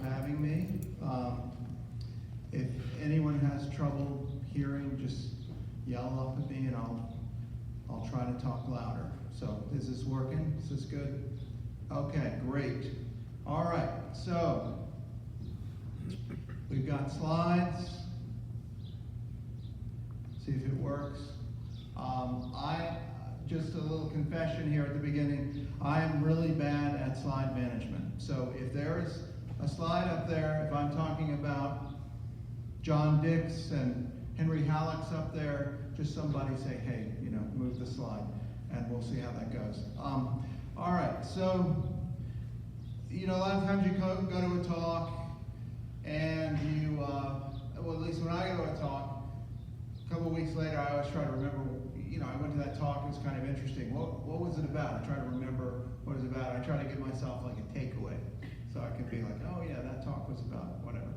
having me. If anyone has trouble hearing, just yell up at me and I'll try to talk louder. So is this working? Is this good? Okay, great. All right, so we've got slides. See if it works. Just a little confession here at the beginning. I am really bad at slide management. So if there is a slide up there, if I'm talking about John Dix and Henry Halleck's up there, just somebody say, hey, move the slide, and we'll see how that goes. All right, so, a lot of times you go to a talk, and you, well, at least when I go to a talk, a couple of weeks later, I always try to remember, I went to that talk, it was kind of interesting. What was it about? I try to remember what it was about. I try to give myself like a takeaway, so I can be like, oh yeah, that talk was about whatever.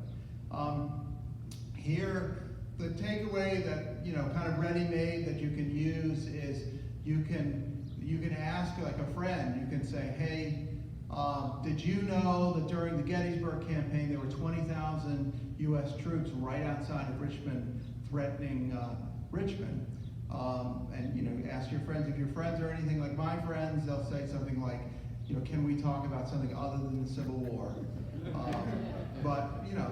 Here, the takeaway that, kind of ready-made that you can use is you can ask like a friend, you can say, hey, did you know that during the Gettysburg Campaign there were 20,000 U.S. troops right outside of Richmond threatening Richmond? And you ask your friends. If your friends are anything like my friends, they'll say something like, can we talk about something other than the Civil War? But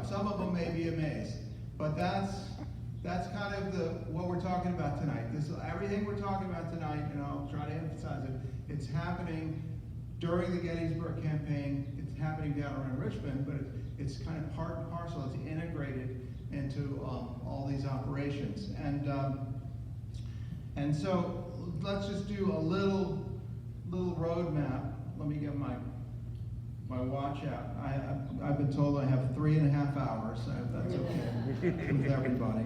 some of them may be amazed. But that's kind of what we're talking about tonight. Everything we're talking about tonight, and I'll try to emphasize it. It's happening during the Gettysburg Campaign. It's happening down around Richmond, but it's kind of part and parcel. It's integrated into all these operations. And so let's just do a little roadmap. Let me get my watch out. I've been told I have 3.5 hours. So that's okay with everybody.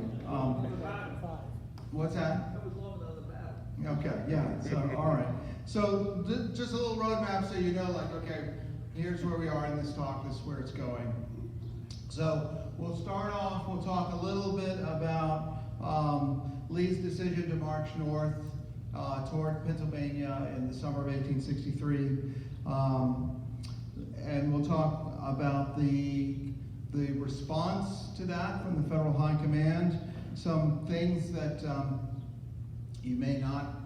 What's that? That was longer than the battle. Okay, yeah. So all right. So just a little roadmap, so okay, here's where we are in this talk. This is where it's going. So we'll start off. We'll talk a little bit about Lee's decision to march north toward Pennsylvania in the summer of 1863, and we'll talk about the response to that from the Federal High Command, some things that you may not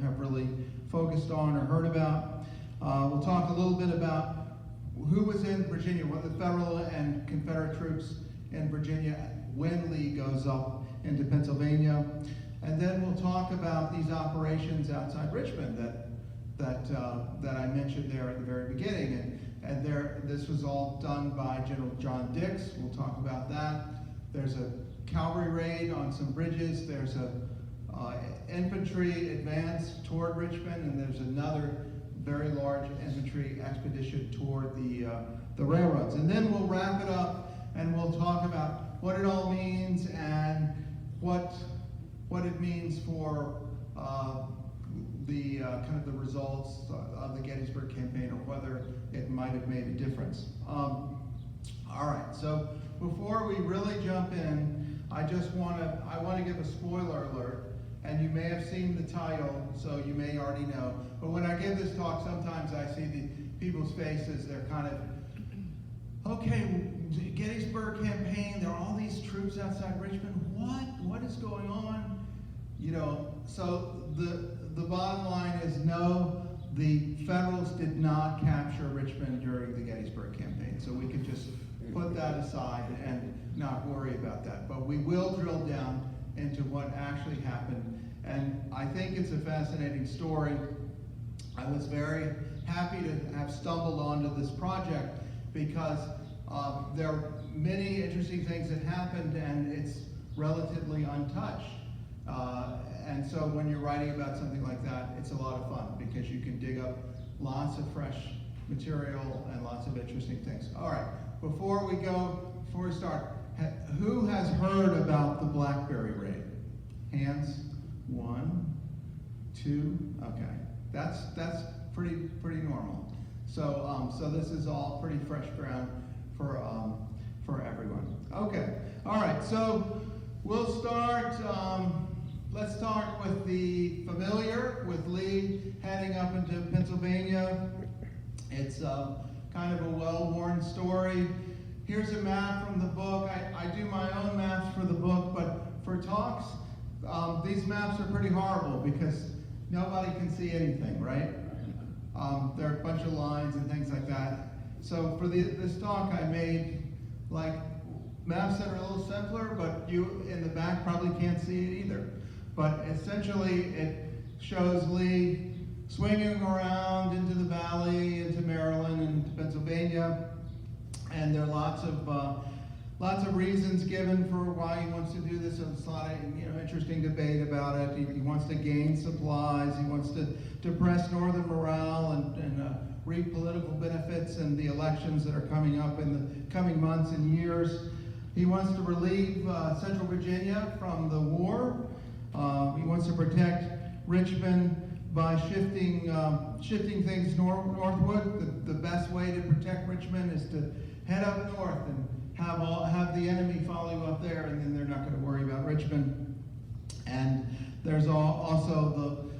have really focused on or heard about. We'll talk a little bit about who was in Virginia, what the Federal and Confederate troops in Virginia when Lee goes up into Pennsylvania, and then we'll talk about these operations outside Richmond that I mentioned there at the very beginning, and this was all done by General John Dix. We'll talk about that. There's a cavalry raid on some bridges. There's a infantry advance toward Richmond, and there's another very large infantry expedition toward the railroads. And then we'll wrap it up, and we'll talk about what it all means and what it means for the kind of the results of the Gettysburg Campaign, or whether it might have made a difference. All right. So before we really jump in, I want to give a spoiler alert. And you may have seen the title, so you may already know. But when I give this talk, sometimes I see the people's faces. They're kind of, okay, Gettysburg Campaign, there are all these troops outside Richmond. What is going on? So the bottom line is no, the Federals did not capture Richmond during the Gettysburg Campaign. So we could just put that aside and not worry about that. But we will drill down into what actually happened. And I think it's a fascinating story. I was very happy to have stumbled onto this project because there are many interesting things that happened, and it's relatively untouched. And so when you're writing about something like that, it's a lot of fun because you can dig up lots of fresh material and lots of interesting things. All right, before we start, who has heard about the Blackberry raid? Hands? 1, 2. Okay, that's pretty normal. So this is all pretty fresh ground for everyone. Okay, all right. So we'll start. Let's start with the familiar, with Lee heading up into Pennsylvania. It's kind of a well-worn story. here's a map from the book. I do my own maps for the book, but for talks, these maps are pretty horrible because nobody can see anything, right? There are a bunch of lines and things like that. So for this talk, I made like maps that are a little simpler, but you in the back probably can't see it either. But essentially, it shows Lee swinging around into the valley, into Maryland, into Pennsylvania, and there are lots of reasons given for why he wants to do this. There's a lot of interesting debate about it. He wants to gain supplies. He wants to press Northern morale and reap political benefits in the elections that are coming up in the coming months and years. He wants to relieve Central Virginia from the war. He wants to protect Richmond by shifting things northward. The best way to protect Richmond is to head up north and have the enemy follow you up there, and then they're not going to worry about Richmond. And there's also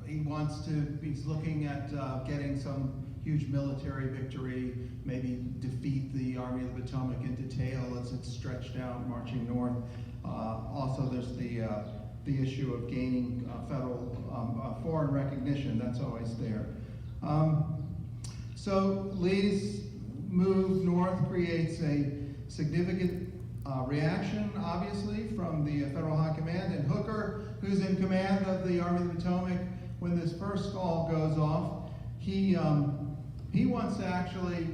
he's looking at getting some huge military victory, maybe defeat the Army of the Potomac in detail as it's stretched out, marching north. Also, there's the issue of gaining federal foreign recognition. That's always there. So Lee's move north creates a significant reaction, obviously, from the Federal High Command. And Hooker, who's in command of the Army of the Potomac, when this first call goes off, he wants to actually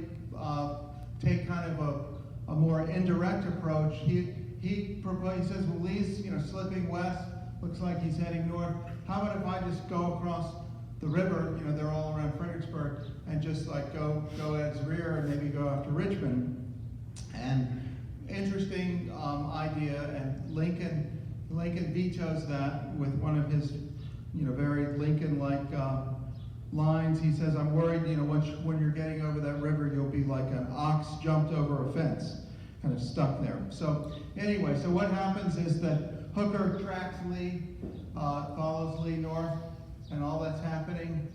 take kind of a more indirect approach. He says, well, Lee's slipping west, looks like he's heading north. How about if I just go across the river, they're all around Fredericksburg, and just like go at its rear and maybe go after Richmond. And interesting idea, and Lincoln vetoes that with one of his very Lincoln-like lines. He says, I'm worried, when you're getting over that river, you'll be like an ox jumped over a fence, kind of stuck there. So anyway, so what happens is that Hooker tracks Lee, follows Lee north, and all that's happening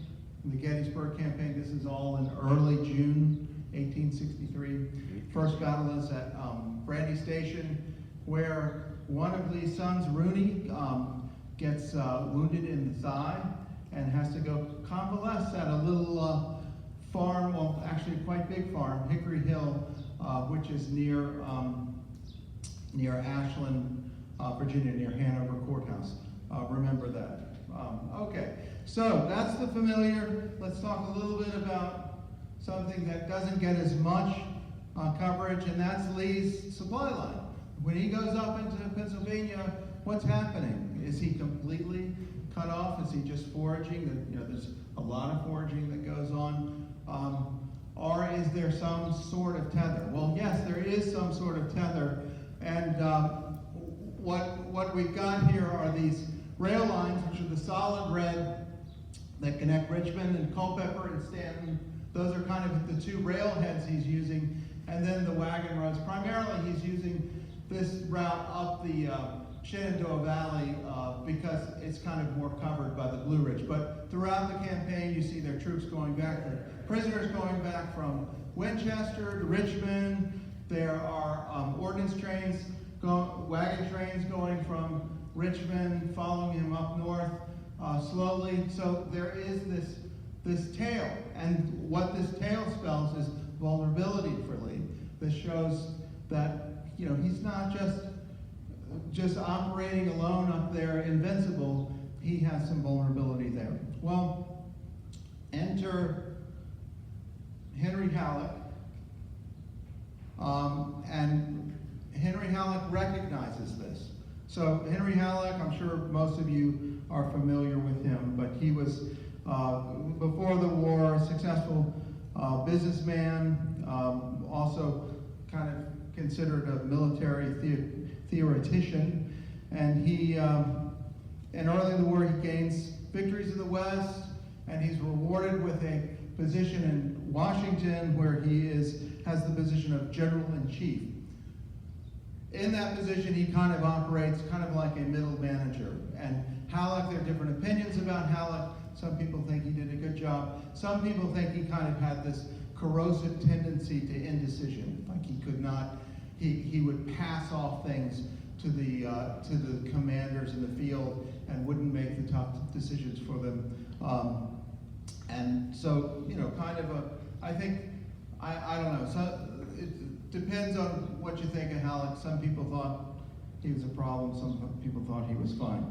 in the Gettysburg Campaign. This is all in early June 1863. First battle is at Brandy Station, where one of Lee's sons, Rooney, gets wounded in the thigh and has to go convalesce at a little farm, well, actually a quite big farm, Hickory Hill, which is near Ashland, Virginia, near Hanover Courthouse. Remember that. Okay, so that's the familiar. Let's talk a little bit about something that doesn't get as much coverage, and that's Lee's supply line. When he goes up into Pennsylvania, what's happening? Is he completely cut off? Is he just foraging? There's a lot of foraging that goes on. Or is there some sort of tether? Well, yes, there is some sort of tether. And what we've got here are these rail lines, which are the solid red that connect Richmond and Culpeper and Stanton. Those are kind of the two railheads he's using. And then the wagon roads. Primarily, he's using this route up the Shenandoah Valley because it's kind of more covered by the Blue Ridge. But throughout the campaign, you see their troops going back, their prisoners going back from Winchester to Richmond. There are ordnance trains, wagon trains going from Richmond, following him up north slowly. So there is this tail, and what this tail spells is vulnerability for Lee. This shows that he's not just operating alone up there, invincible. He has some vulnerability there. Well, enter Henry Halleck, and Henry Halleck recognizes this. So Henry Halleck, I'm sure most of you are familiar with him, but he was, before the war, a successful businessman, also kind of considered a military theoretician, and he, and early in the war, he gains victories in the West, and he's rewarded with a position in Washington where he has the position of General-in-Chief. In that position, he kind of operates kind of like a middle manager. And Halleck, there are different opinions about Halleck. Some people think he did a good job. Some people think he kind of had this corrosive tendency to indecision. Like he could not. He would pass off things to the commanders in the field and wouldn't make the tough decisions for them. And so, kind of I think, I don't know. So it depends on what you think of Halleck. Some people thought he was a problem. Some people thought he was fine.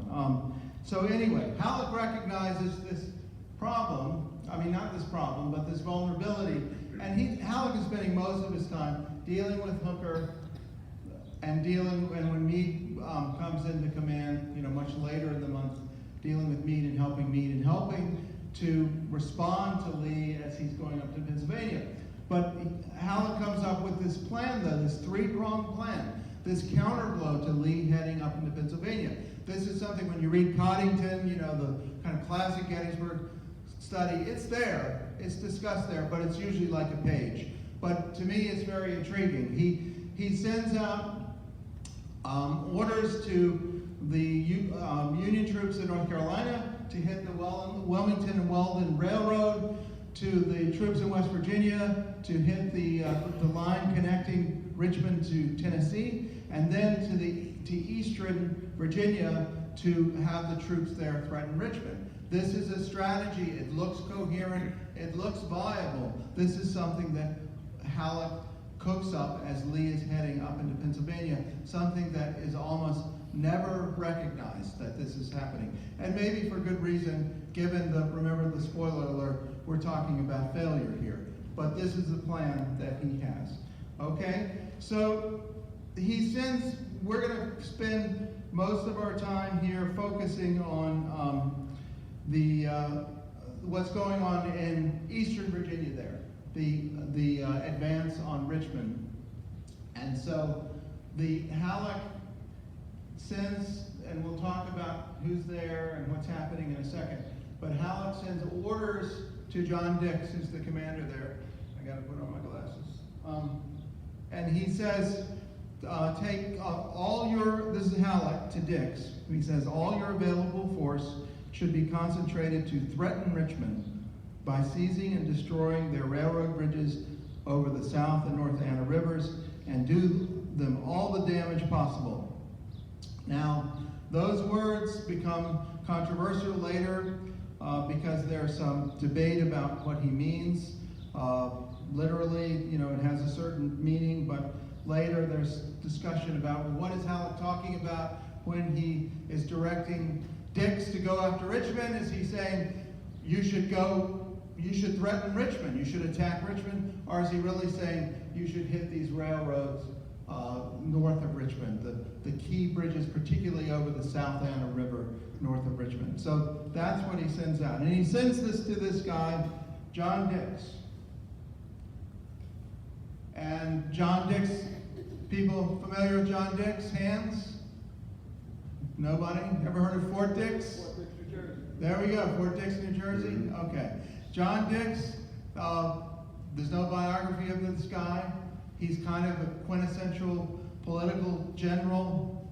So anyway, Halleck recognizes this problem. I mean, not this problem, but this vulnerability. And Halleck is spending most of his time dealing with Hooker and when Meade comes into command, much later in the month, dealing with Meade and helping to respond to Lee as he's going up to Pennsylvania. But Halleck comes up with this plan, though, this three-pronged plan, this counterblow to Lee heading up into Pennsylvania. This is something, when you read Coddington, the kind of classic Gettysburg study, it's there, it's discussed there, but it's usually like a page. But to me, it's very intriguing. He sends out orders to the Union troops in North Carolina to hit the Wilmington and Weldon Railroad, to the troops in West Virginia to hit the line connecting Richmond to Tennessee, and then to Eastern Virginia to have the troops there threaten Richmond. This is a strategy. It looks coherent. It looks viable. This is something that Halleck cooks up as Lee is heading up into Pennsylvania, something that is almost never recognized that this is happening. And maybe for good reason, given remember the spoiler alert, we're talking about failure here. But this is the plan that he has. Okay? So we're going to spend most of our time here focusing on what's going on in Eastern Virginia there, the advance on Richmond. And so the Halleck sends, and we'll talk about who's there and what's happening in a second, but Halleck sends orders to John Dix, who's the commander there. I got to put on my glasses. And he says, take all this is Halleck to Dix. He says, all your available force should be concentrated to threaten Richmond by seizing and destroying their railroad bridges over the South and North Anna rivers and do them all the damage possible. Now, those words become controversial later because there's some debate about what he means. Literally, it has a certain meaning, but later there's discussion about what is Halleck talking about when he is directing Dix to go after Richmond. Is he saying you should threaten Richmond, you should attack Richmond, or is he really saying you should hit these railroads north of Richmond, the key bridges, particularly over the South Anna River north of Richmond? So that's what he sends out. And he sends this to this guy, John Dix. And John Dix, people familiar with John Dix? Hands? Nobody? Ever heard of Fort Dix? Fort Dix, New Jersey. There we go, Fort Dix, New Jersey. Okay. John Dix, there's no biography of this guy. He's kind of a quintessential political general.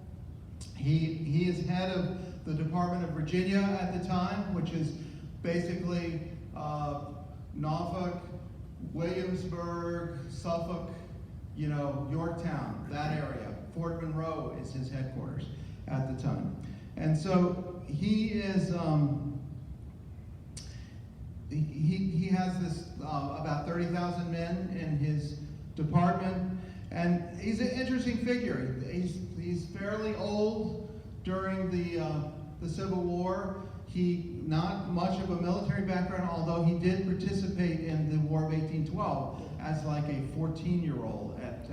He is head of the Department of Virginia at the time, which is basically Norfolk, Williamsburg, Suffolk, Yorktown, that area. Fort Monroe is his headquarters at the time. And so he is, he has this, about 30,000 men in his department, and he's an interesting figure. He's fairly old during the Civil War. He not much of a military background, although he did participate in the War of 1812 as like a 14-year-old at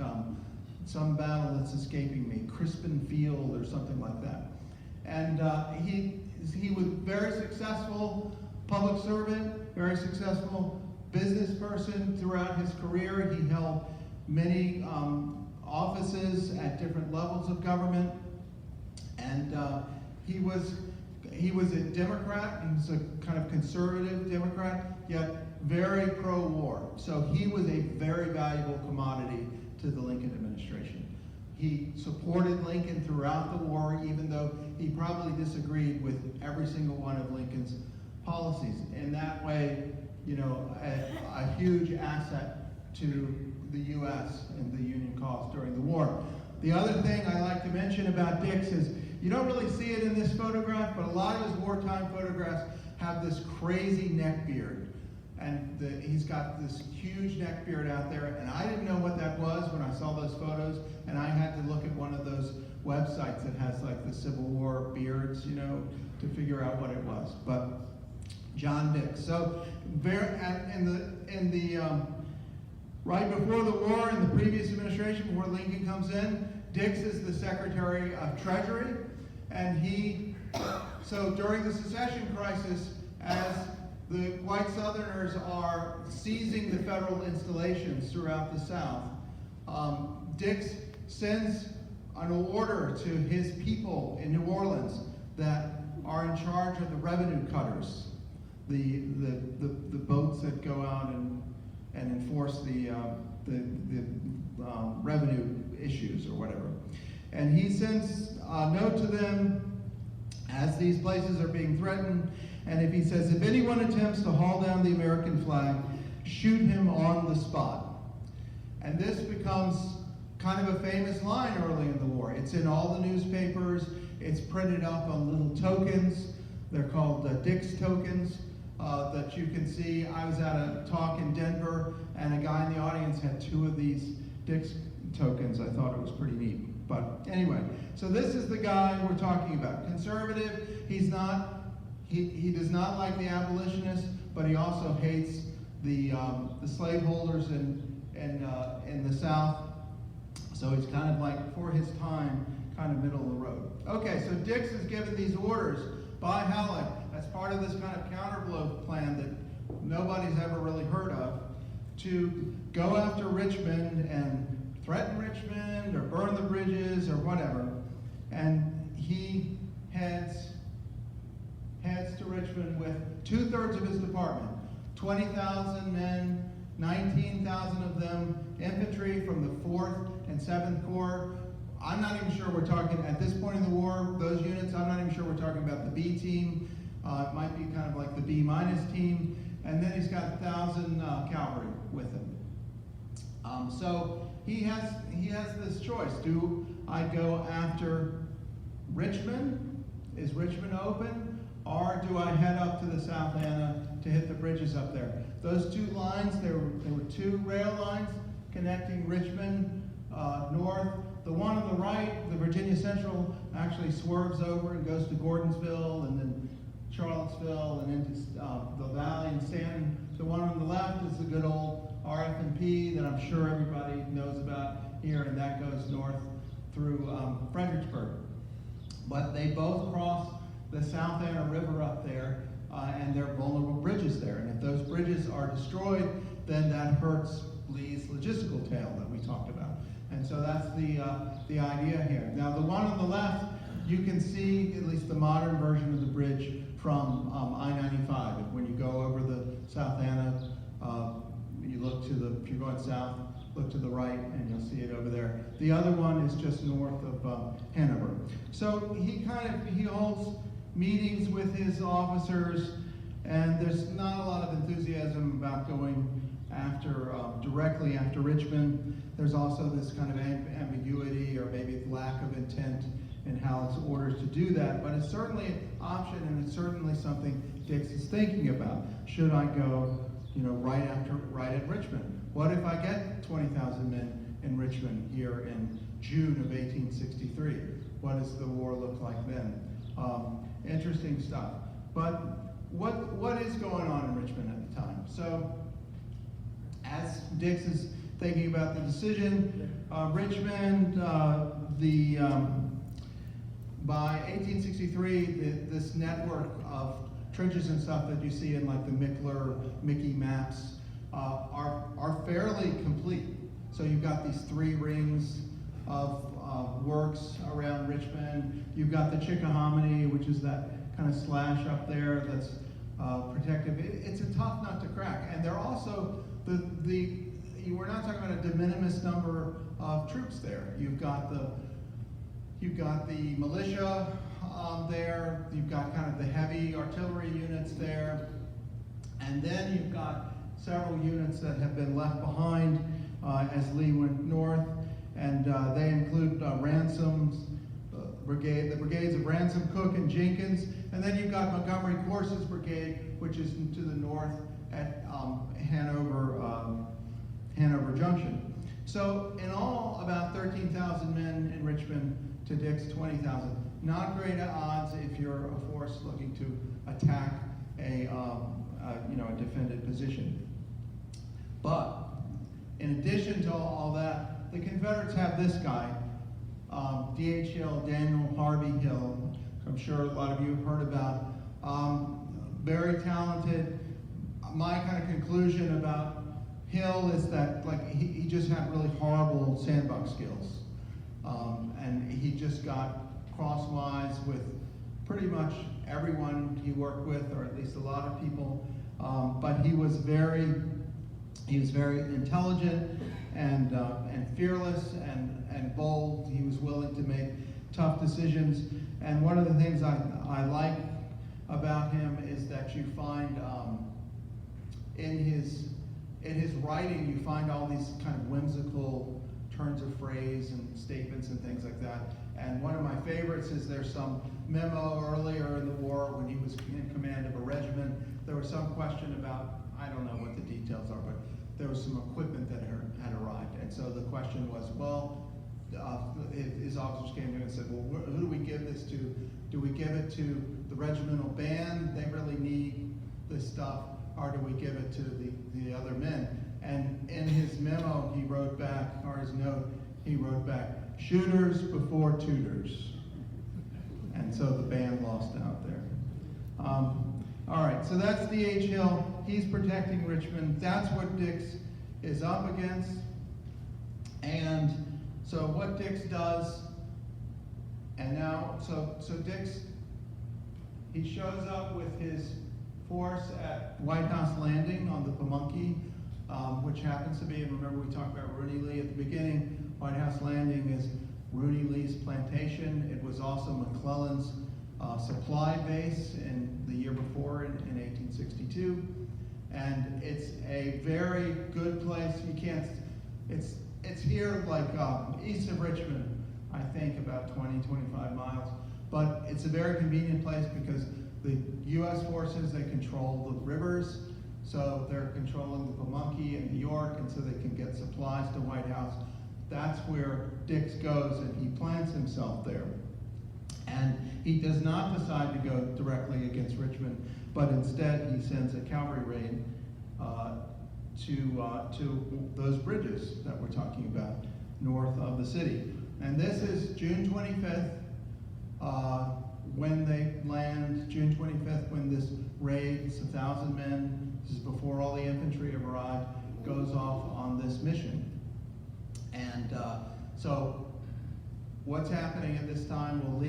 some battle that's escaping me, Crispin Field or something like that. And he was very successful public servant, very successful business person throughout his career. He held many offices at different levels of government, and he was a Democrat. He was a kind of conservative Democrat, yet very pro-war. So he was a very valuable commodity to the Lincoln administration. He supported Lincoln throughout the war, even though he probably disagreed with every single one of Lincoln's policies. In that way, a huge asset to the U.S. in the Union cause during the war. The other thing I like to mention about Dix is, you don't really see it in this photograph, but a lot of his wartime photographs have this crazy neck beard. And he's got this huge neck beard out there, and I didn't know what that was when I saw those photos, and I had to look at one of those websites that has like the Civil War beards, you know, to figure out what it was. But John Dix. So right before the war, in the previous administration, before Lincoln comes in, Dix is the Secretary of Treasury, and so during the secession crisis, as the white Southerners are seizing the federal installations throughout the South, Dix sends an order to his people in New Orleans that are in charge of the revenue cutters, the boats that go out and enforce the revenue issues or whatever. And he sends a note to them as these places are being threatened, and if he says, if anyone attempts to haul down the American flag, shoot him on the spot. And this becomes kind of a famous line early in the war. It's in all the newspapers, it's printed up on little tokens. They're called Dix tokens that you can see. I was at a talk in Denver, and a guy in the audience had 2 of these Dix tokens. I thought it was pretty neat. But anyway, so this is the guy we're talking about. Conservative, he does not like the abolitionists, but he also hates the slaveholders in the South. So he's kind of like, for his time, kind of middle of the road. Okay, so Dix is given these orders by Halleck as part of this kind of counterblow plan that nobody's ever really heard of, to go after Richmond and threaten Richmond or burn the bridges or whatever. And he heads to Richmond with 2/3 of his department, 20,000 men, 19,000 of them infantry from the 4th and 7th Corps. I'm not even sure we're talking, at this point in the war, those units, I'm not even sure we're talking about the B team. It might be kind of like the B- team. And then he's got 1,000 cavalry with him. So he has this choice. Do I go after Richmond? Is Richmond open? Or do I head up to the South Anna to hit the bridges up there? Those 2 lines, there were 2 rail lines connecting Richmond north. The one on the right, the Virginia Central, actually swerves over and goes to Gordonsville and then Charlottesville and into the valley and Stanton. The one on the left is the good old RF&P that I'm sure everybody knows about here, and that goes north through Fredericksburg. But they both cross the South Anna River up there, and there are vulnerable bridges there. And if those bridges are destroyed, then that hurts Lee's logistical tail that we talked about. And so that's the idea here. Now, the one on the left, you can see at least the modern version of the bridge from I-95. When you go over the South Anna, you look to if you're going south, look to the right, and you'll see it over there. The other one is just north of Hanover. So he holds meetings with his officers, and there's not a lot of enthusiasm about going directly after Richmond. There's also this kind of ambiguity or maybe lack of intent in Halleck's orders to do that, but it's certainly an option, and it's certainly something Dix is thinking about. Should I go, right at Richmond? What if I get 20,000 men in Richmond here in June of 1863? What does the war look like then? Interesting stuff. But what is going on in Richmond at the time? So, as Dix is thinking about the decision, Richmond, by 1863, this network of trenches and stuff that you see in like the Mickey maps are fairly complete. So you've got these 3 rings of works around Richmond. You've got the Chickahominy, which is that kind of slash up there that's protective. It's a tough nut to crack. And they're also, we're not talking about a de minimis number of troops there. You've got the militia there, you've got kind of the heavy artillery units there, and then you've got several units that have been left behind as Lee went north, and they include Ransom's brigade, the brigades of Ransom, Cook, and Jenkins, and then you've got Montgomery Corse's brigade, which is to the north at Hanover Junction. So in all, about 13,000 men in Richmond to Dick's 20,000. Not great odds if you're a force looking to attack a defended position. But in addition to all that, the Confederates have this guy, D.H. Hill, Daniel Harvey Hill. I'm sure a lot of you have heard about. Very talented. My kind of conclusion about Hill is that he just had really horrible sandbox skills. And he just got crosswise with pretty much everyone he worked with, or at least a lot of people. But he was very intelligent and fearless and bold. He was willing to make tough decisions. And one of the things I like about him is that you find in his writing, you find all these kind of whimsical turns of phrase and statements and things like that. And one of my favorites is there's some memo earlier in the war when he was in command of a regiment. There was some question about, I don't know what the details are, but there was some equipment that had arrived. And so the question was, well, his officers came to him and said, well, who do we give this to? Do we give it to the regimental band? They really need this stuff. Or do we give it to the other men? And in his memo, he wrote back, or his note, he wrote back, shooters before tutors. And so the band lost out there. All right, so that's D.H. Hill. He's protecting Richmond. That's what Dix is up against. And so what Dix does, and now, so Dix, he shows up with his force at White House Landing on the Pamunkey, which happens to be, and remember we talked about Rooney Lee at the beginning. White House Landing is Rooney Lee's plantation. It was also McClellan's supply base in the year before in 1862. And it's a very good place. You can't, it's here like east of Richmond, I think about 20, 25 miles. But it's a very convenient place because the U.S. forces, they control the rivers, so they're controlling the Pamunkey and New York, and so they can get supplies to White House. That's where Dix goes, and he plants himself there. And he does not decide to go directly against Richmond, but instead he sends a cavalry raid to those bridges that we're talking about north of the city. And this is June 25th, when they land, June 25th, when this raid, it's 1,000 men, this is before all the infantry have arrived, goes off on this mission. And so what's happening at this time? Well,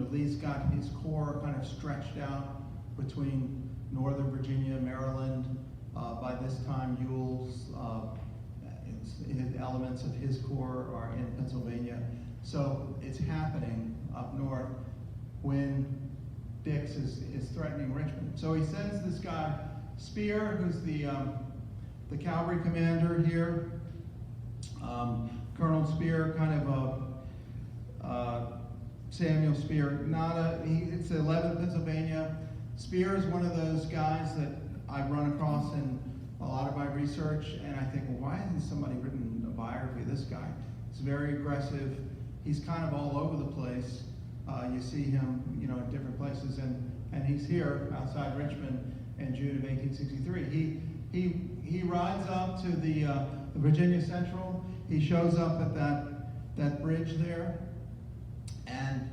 Lee's got his corps kind of stretched out between Northern Virginia, Maryland. By this time, Ewell's elements of his corps are in Pennsylvania. So it's happening up north when Dix is threatening Richmond. So he sends this guy, Spear, who's the cavalry commander here. Colonel Spear, kind of Samuel Spear, it's 11th Pennsylvania. Spear is one of those guys that I've run across in a lot of my research, and I think, well, why hasn't somebody written a biography of this guy? He's very aggressive. He's kind of all over the place. You see him, in different places, and he's here outside Richmond in June of 1863. He rides up to the Virginia Central. He shows up at that bridge there, and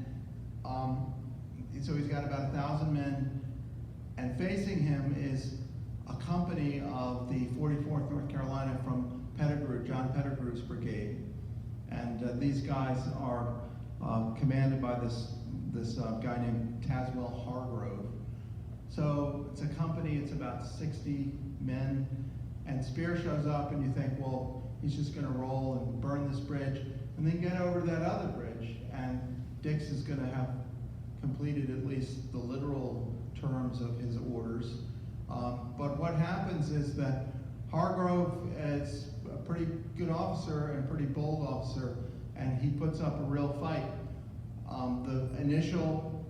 so he's got about 1,000 men, and facing him is a company of the 44th North Carolina from Pettigrew, John Pettigrew's brigade, and these guys are commanded by this guy named Tazewell Hargrove. So it's a company, it's about 60 men, and Spear shows up, and you think, well, he's just going to roll and burn this bridge, and then get over that other bridge, and Dix is going to have completed at least the literal terms of his orders. But what happens is that Hargrove is pretty good officer and a pretty bold officer, and he puts up a real fight. The initial,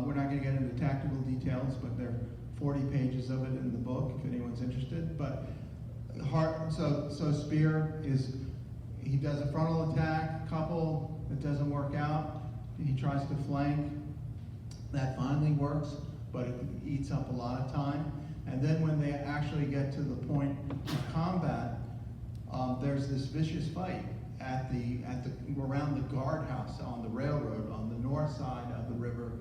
we're not going to get into tactical details, but there are 40 pages of it in the book if anyone's interested. But so Spear he does a frontal attack, couple, it doesn't work out. He tries to flank. That finally works, but it eats up a lot of time. And then when they actually get to the point of combat, there's this vicious fight around the guardhouse on the railroad on the north side of the river,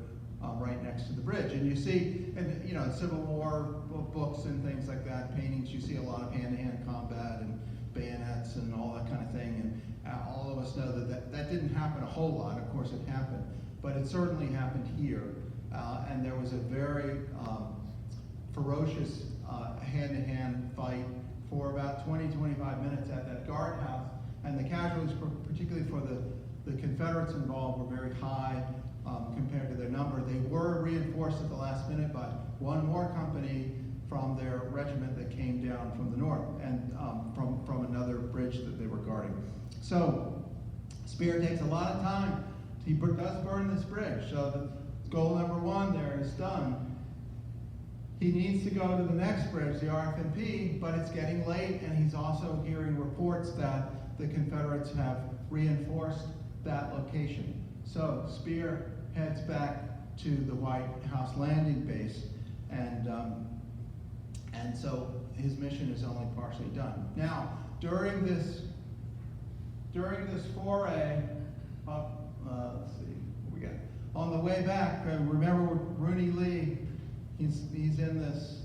right next to the bridge. And you see, and you know, in Civil War books and things like that, paintings, you see a lot of hand-to-hand combat and bayonets and all that kind of thing. And all of us know that didn't happen a whole lot. Of course, it happened, but it certainly happened here. And there was a very ferocious hand-to-hand fight for about 20-25 minutes at that guardhouse. And the casualties, particularly for the Confederates involved, were very high compared to their number. They were reinforced at the last minute by one more company from their regiment that came down from the north and from another bridge that they were guarding. So Spear takes a lot of time. He does burn this bridge. So the goal number one there is done. He needs to go to the next bridge, the RFMP, but it's getting late, and he's also hearing reports that the Confederates have reinforced that location. So Spear heads back to the White House landing base, and so his mission is only partially done. Now, during this foray, let's see, what we got on the way back. Remember Rooney Lee. He's in this.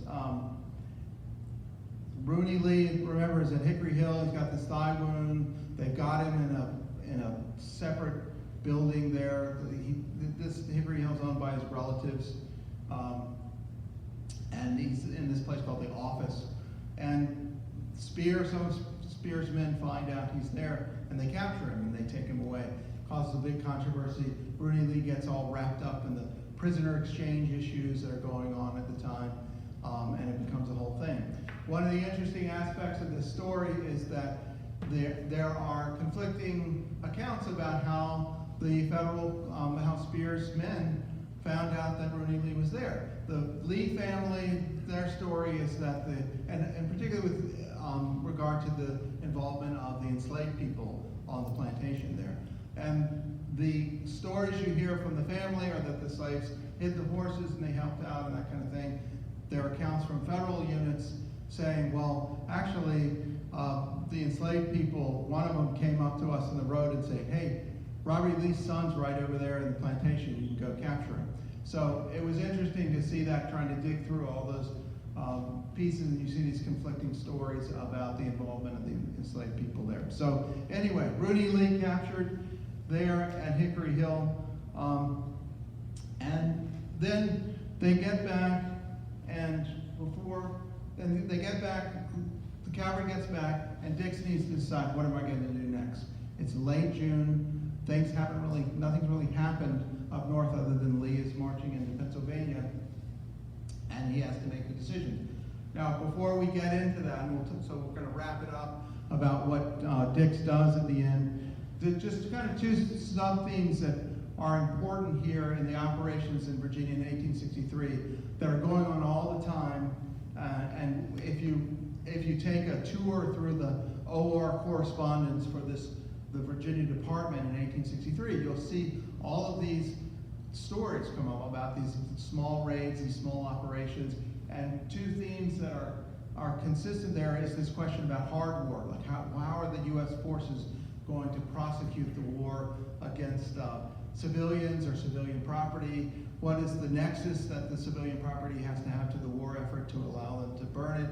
Rooney Lee, remember, is at Hickory Hill. He's got this thigh wound. They've got him in a separate building there. This Hickory Hill is owned by his relatives, and he's in this place called the Office. And some of Spear's men find out he's there, and they capture him and they take him away. Causes a big controversy. Rooney Lee gets all wrapped up in the prisoner exchange issues that are going on at the time, and it becomes a whole thing. One of the interesting aspects of this story is that there are conflicting accounts about how the how Spear's men found out that Rooney Lee was there. The Lee family, their story is that and particularly with regard to the involvement of the enslaved people on the plantation there. And the stories you hear from the family are that the slaves hid the horses and they helped out and that kind of thing. There are accounts from federal units saying, well, actually, the enslaved people, one of them came up to us on the road and said, hey, Robert Lee's son's right over there in the plantation, you can go capture him. So it was interesting to see that, trying to dig through all those pieces, and you see these conflicting stories about the involvement of the enslaved people there. So anyway, Rooney Lee captured there at Hickory Hill, and then they get back, and the cavalry gets back, and Dix needs to decide, what am I going to do next? It's late June. Nothing's really happened up north other than Lee is marching into Pennsylvania, and he has to make the decision. Now, before we get into that, so we're going to wrap it up about what Dix does at the end. Just kind of two sub-themes that are important here in the operations in Virginia in 1863 that are going on all the time. And if you take a tour through the OR correspondence for the Virginia Department in 1863, you'll see all of these stories come up about these small raids, these small operations, and two themes that are consistent there is this question about hard war, like how are the U.S. forces going to prosecute the war against civilians or civilian property? What is the nexus that the civilian property has to have to the war effort to allow them to burn it?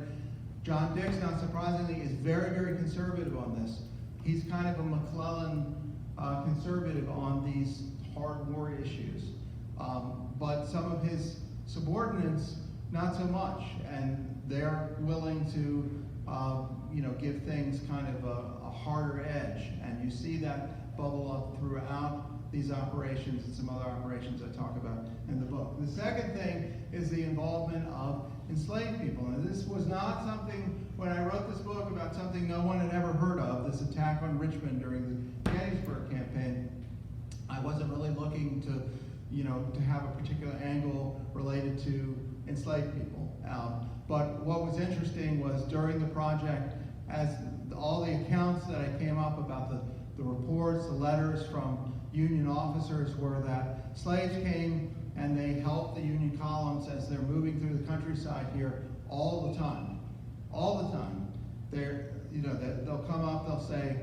John Dix, not surprisingly, is very, very conservative on this. He's kind of a McClellan conservative on these hard war issues. But some of his subordinates, not so much, and they're willing to give things kind of a harder edge, and you see that bubble up throughout these operations and some other operations I talk about in the book. The second thing is the involvement of enslaved people. And this was not something, when I wrote this book, about something no one had ever heard of, this attack on Richmond during the Gettysburg Campaign. I wasn't really looking to have a particular angle related to enslaved people. But what was interesting was during the project, as all the accounts that I came up about the reports, the letters from Union officers were that slaves came and they helped the Union columns as they're moving through the countryside here all the time. All the time. They'll come up, they'll say,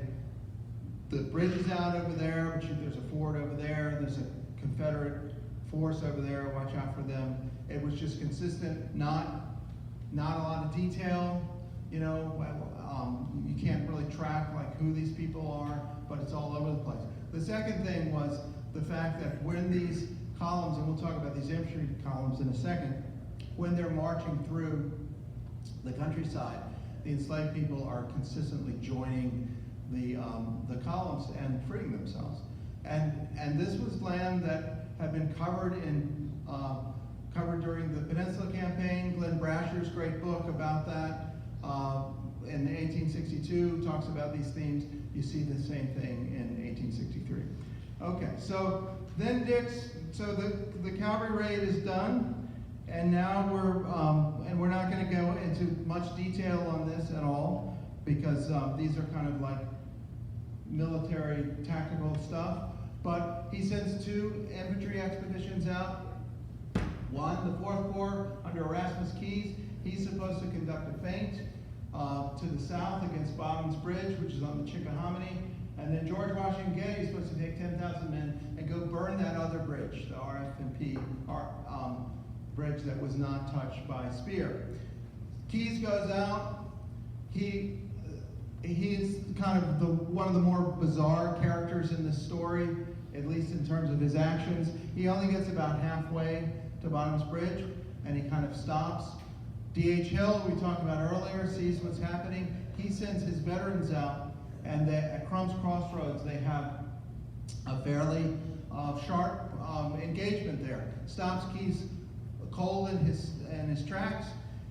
the bridge is out over there, but there's a ford over there, there's a Confederate force over there, watch out for them. It was just consistent, not a lot of detail, you can't really track like who these people are, but it's all over the place. The second thing was the fact that when these columns, and we'll talk about these infantry columns in a second, when they're marching through the countryside, the enslaved people are consistently joining the columns and freeing themselves. And this was land that had been covered during the Peninsula Campaign. Glenn Brasher's great book about that in 1862 talks about these themes. You see the same thing in 1863. Okay, so then the cavalry raid is done, and now we're not going to go into much detail on this at all, because these are kind of like military tactical stuff. But he sends 2 infantry expeditions out. One, the 4th Corps under Erasmus Keyes, he's supposed to conduct a feint to the south against Bottoms Bridge, which is on the Chickahominy. And then George Washington Getty is supposed to take 10,000 men and go burn that other bridge, the RF&P bridge that was not touched by spear. Keyes goes out. He's kind of one of the more bizarre characters in this story, at least in terms of his actions. He only gets about halfway to Bottoms Bridge, and he kind of stops. D.H. Hill, we talked about earlier, sees what's happening. He sends his veterans out, and at Crumb's Crossroads, they have a fairly sharp engagement there. Stops Keyes cold in his tracks,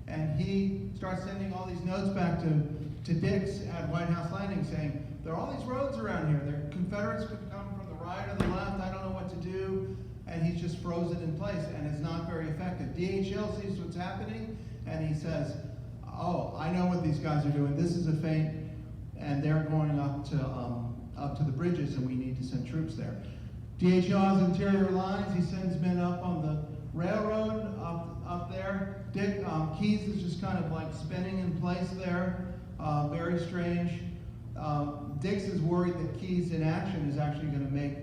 and he starts sending all these notes back to Dix at White House Landing saying, there are all these roads around here. The Confederates could come from the right or the left. I don't know what to do. And he's just frozen in place, and it's not very effective. D.H. Hill sees what's happening, and he says, oh, I know what these guys are doing. This is a feint, and they're going up to the bridges, and we need to send troops there. D.H. Hill has interior lines. He sends men up on the railroad up there. Keyes is just kind of like spinning in place there. Very strange. Dix is worried that Keyes' inaction is actually going to make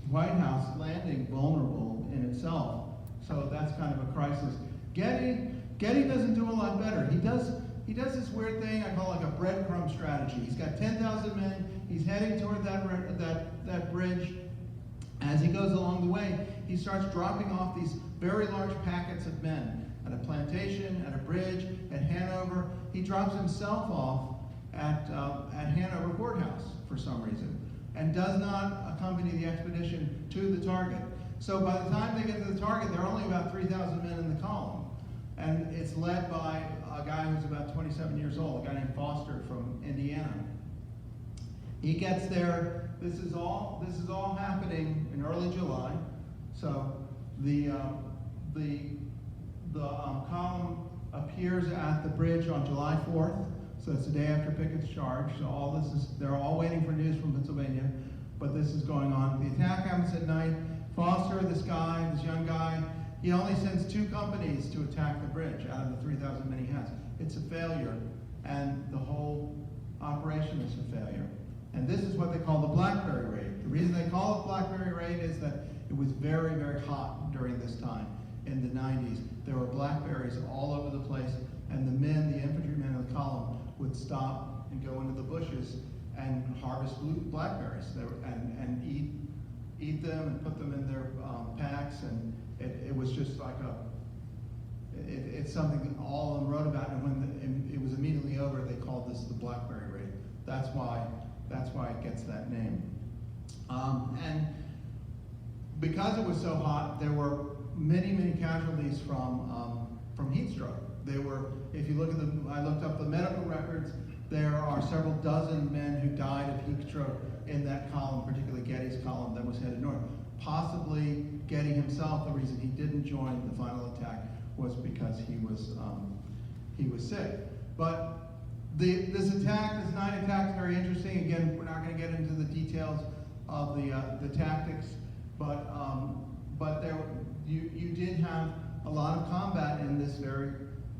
White House Landing vulnerable in itself. So that's kind of a crisis. Getty doesn't do a lot better. He does this weird thing I call like a breadcrumb strategy. He's got 10,000 men. He's heading toward that bridge. As he goes along the way, he starts dropping off these very large packets of men at a plantation, at a bridge, at Hanover. He drops himself off at Hanover Courthouse for some reason, and does not accompany the expedition to the target. So by the time they get to the target, there are only about 3,000 men in the column. And it's led by a guy who's about 27 years old, a guy named Foster from Indiana. He gets there. This is all happening in early July. So the column appears at the bridge on July 4th. So it's the day after Pickett's charge. So they're all waiting for news from Pennsylvania, but this is going on. The attack happens at night. Foster, this young guy, he only sends 2 companies to attack the bridge out of the 3,000 men he has. It's a failure, and the whole operation is a failure. And this is what they call the Blackberry Raid. The reason they call it Blackberry Raid is that it was very, very hot during this time in the 90s. There were blackberries all over the place, and the infantrymen of the column would stop and go into the bushes and harvest blackberries and eat them and put them in their packs, and it was just like it's something that all of them wrote about, and when it was immediately over, they called this the Blackberry Raid. That's why it gets that name. And because it was so hot, there were many casualties from heat stroke. They were, if you look at I looked up the medical records, there are several dozen men who died of heat stroke in that column, particularly Getty's column that was headed north. Possibly Getty himself, the reason he didn't join the final attack was because he was sick. But this night attack is very interesting. Again, we're not going to get into the details of the tactics, but you did have a lot of combat in this very,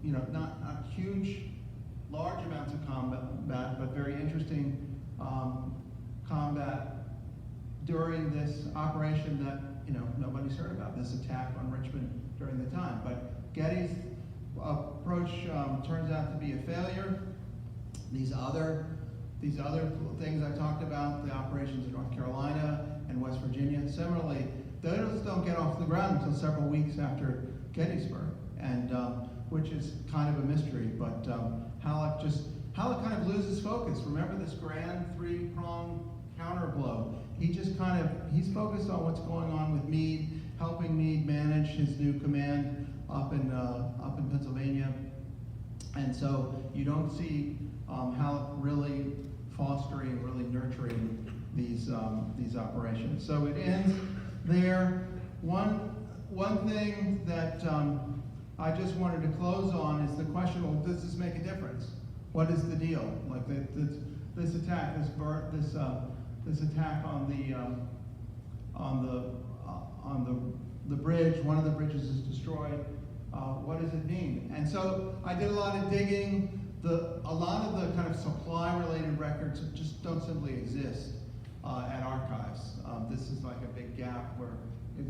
not huge, large amounts of combat, but very interesting combat during this operation that nobody's heard about, this attack on Richmond during the time. But Getty's approach turns out to be a failure. These other things I talked about, the operations in North Carolina and West Virginia, similarly, those don't get off the ground until several weeks after Gettysburg, and which is kind of a mystery. But Halleck kind of loses focus. Remember this grand three-pronged counter blow. He's focused on what's going on with Meade, helping Meade manage his new command up in Pennsylvania, and so you don't see Halleck really fostering, really nurturing these operations. So it ends there. One thing that I just wanted to close on is the question: well, does this make a difference? What is the deal? Like this attack, this attack on the bridge. One of the bridges is destroyed. What does it mean? And so I did a lot of digging. A lot of the kind of supply-related records just don't simply exist at archives. This is like a big gap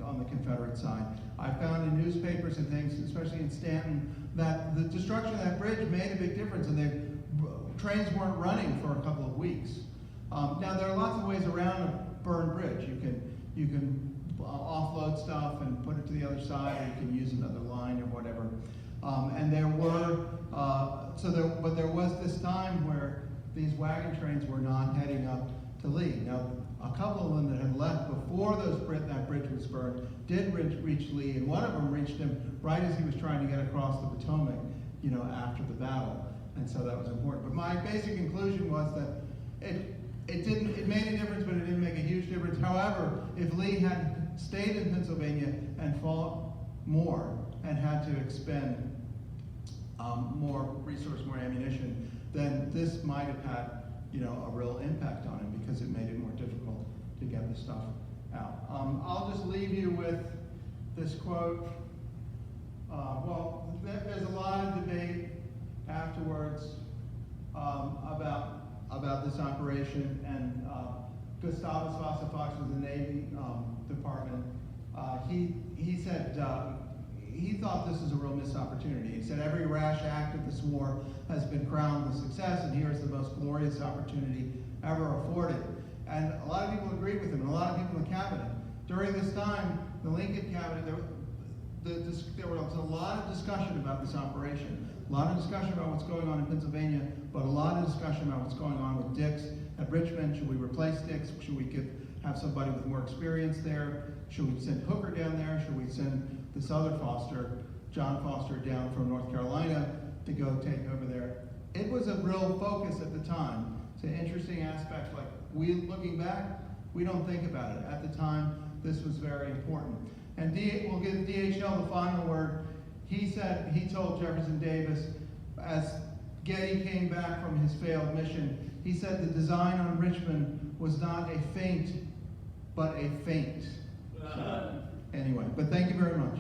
on the Confederate side. I found in newspapers and things, especially in Stanton, that the destruction of that bridge made a big difference, and trains weren't running for a couple of weeks. Now there are lots of ways around a burned bridge. You can offload stuff and put it to the other side, or you can use another line or whatever. And there were but there was this time where these wagon trains were not heading up to Lee. Now, a couple of them that had left before that bridge was burned did reach Lee, and one of them reached him right as he was trying to get across the Potomac, after the battle, and so that was important. But my basic conclusion was that it made a difference, but it didn't make a huge difference. However, if Lee had stayed in Pennsylvania and fought more and had to expend more resource, more ammunition, then this might have had a real impact on him, because it made it more difficult to get the stuff out. I'll just leave you with this quote. There's a lot of debate afterwards about this operation, and Gustavus Vasa Fox was the Navy Department. He said he thought this was a real missed opportunity. He said every rash act of this war has been crowned with success, and here is the most glorious opportunity ever afforded. And a lot of people agreed with him, and a lot of people in the cabinet. During this time, the Lincoln cabinet, there was a lot of discussion about this operation, a lot of discussion about what's going on in Pennsylvania, but a lot of discussion about what's going on with Dix at Richmond. Should we replace Dix? Should we have somebody with more experience there? Should we send Hooker down there? Should we send this other Foster, John Foster, down from North Carolina to go take over there? It was a real focus at the time. It's an interesting aspect. Like, looking back, we don't think about it. At the time, this was very important. And we'll give DHL the final word. He told Jefferson Davis, as Getty came back from his failed mission, he said the design on Richmond was not a feint, but a feint. So, anyway, but thank you very much.